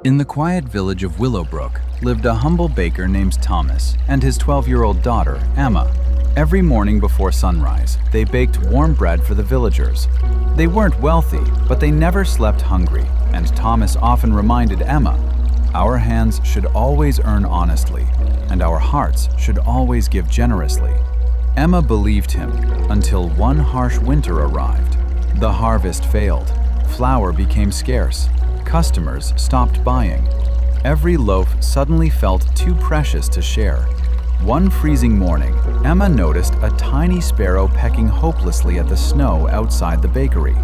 In the quiet village of Willowbrook lived a humble baker named Thomas and his 12-year-old daughter, Emma. Every morning before sunrise, they baked warm bread for the villagers. They weren't wealthy, but they never slept hungry, and Thomas often reminded Emma, "Our hands should always earn honestly, and our hearts should always give generously." Emma believed him until one harsh winter arrived. The harvest failed, flour became scarce, customers stopped buying. Every loaf suddenly felt too precious to share. One freezing morning, Emma noticed a tiny sparrow pecking hopelessly at the snow outside the bakery.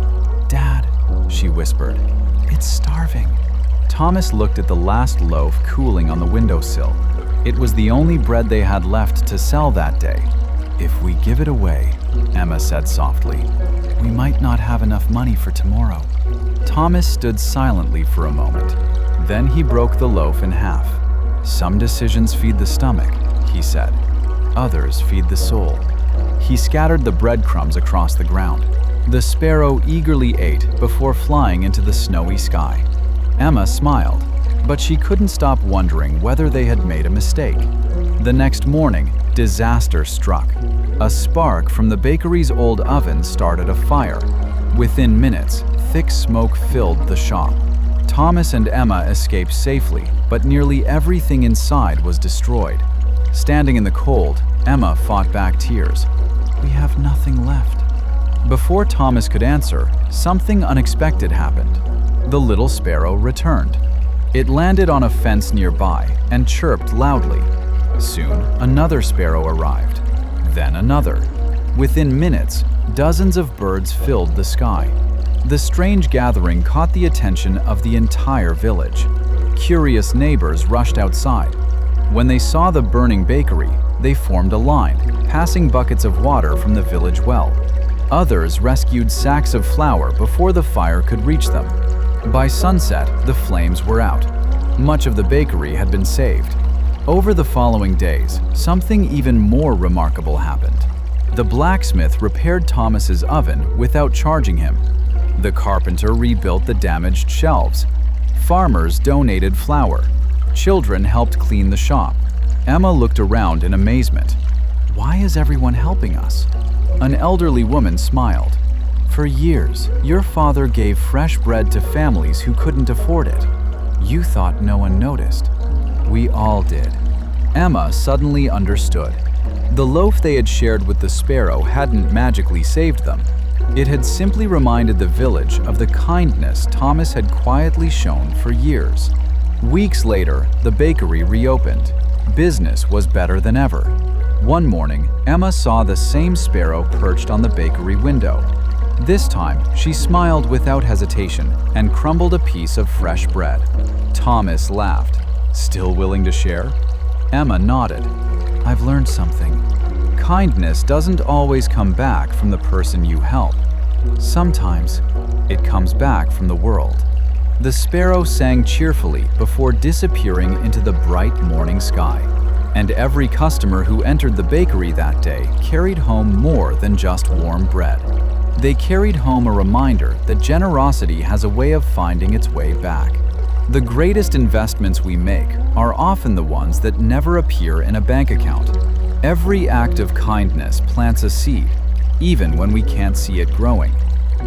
"Dad," she whispered, "it's starving." Thomas looked at the last loaf cooling on the windowsill. It was the only bread they had left to sell that day. "If we give it away," Emma said softly, "we might not have enough money for tomorrow." Thomas stood silently for a moment. Then he broke the loaf in half. "Some decisions feed the stomach," he said. "Others feed the soul." He scattered the breadcrumbs across the ground. The sparrow eagerly ate before flying into the snowy sky. Emma smiled, but she couldn't stop wondering whether they had made a mistake. The next morning, disaster struck. A spark from the bakery's old oven started a fire. Within minutes, thick smoke filled the shop. Thomas and Emma escaped safely, but nearly everything inside was destroyed. Standing in the cold, Emma fought back tears. "We have nothing left." Before Thomas could answer, something unexpected happened. The little sparrow returned. It landed on a fence nearby and chirped loudly. Soon, another sparrow arrived, then another. Within minutes, dozens of birds filled the sky. The strange gathering caught the attention of the entire village. Curious neighbors rushed outside. When they saw the burning bakery, they formed a line, passing buckets of water from the village well. Others rescued sacks of flour before the fire could reach them. By sunset, the flames were out. Much of the bakery had been saved. Over the following days, something even more remarkable happened. The blacksmith repaired Thomas's oven without charging him. The carpenter rebuilt the damaged shelves. Farmers donated flour. Children helped clean the shop. Emma looked around in amazement. "Why is everyone helping us?" An elderly woman smiled. "For years, your father gave fresh bread to families who couldn't afford it. You thought no one noticed. We all did." Emma suddenly understood. The loaf they had shared with the sparrow hadn't magically saved them. It had simply reminded the village of the kindness Thomas had quietly shown for years. Weeks later, the bakery reopened. Business was better than ever. One morning, Emma saw the same sparrow perched on the bakery window. This time, she smiled without hesitation and crumbled a piece of fresh bread. Thomas laughed. "Still willing to share?" Emma nodded. "I've learned something. Kindness doesn't always come back from the person you help. Sometimes, it comes back from the world." The sparrow sang cheerfully before disappearing into the bright morning sky. And every customer who entered the bakery that day carried home more than just warm bread. They carried home a reminder that generosity has a way of finding its way back. The greatest investments we make are often the ones that never appear in a bank account. Every act of kindness plants a seed, even when we can't see it growing.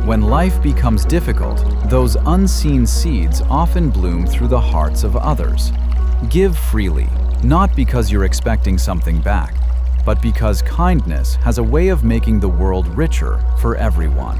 When life becomes difficult, those unseen seeds often bloom through the hearts of others. Give freely, not because you're expecting something back, but because kindness has a way of making the world richer for everyone.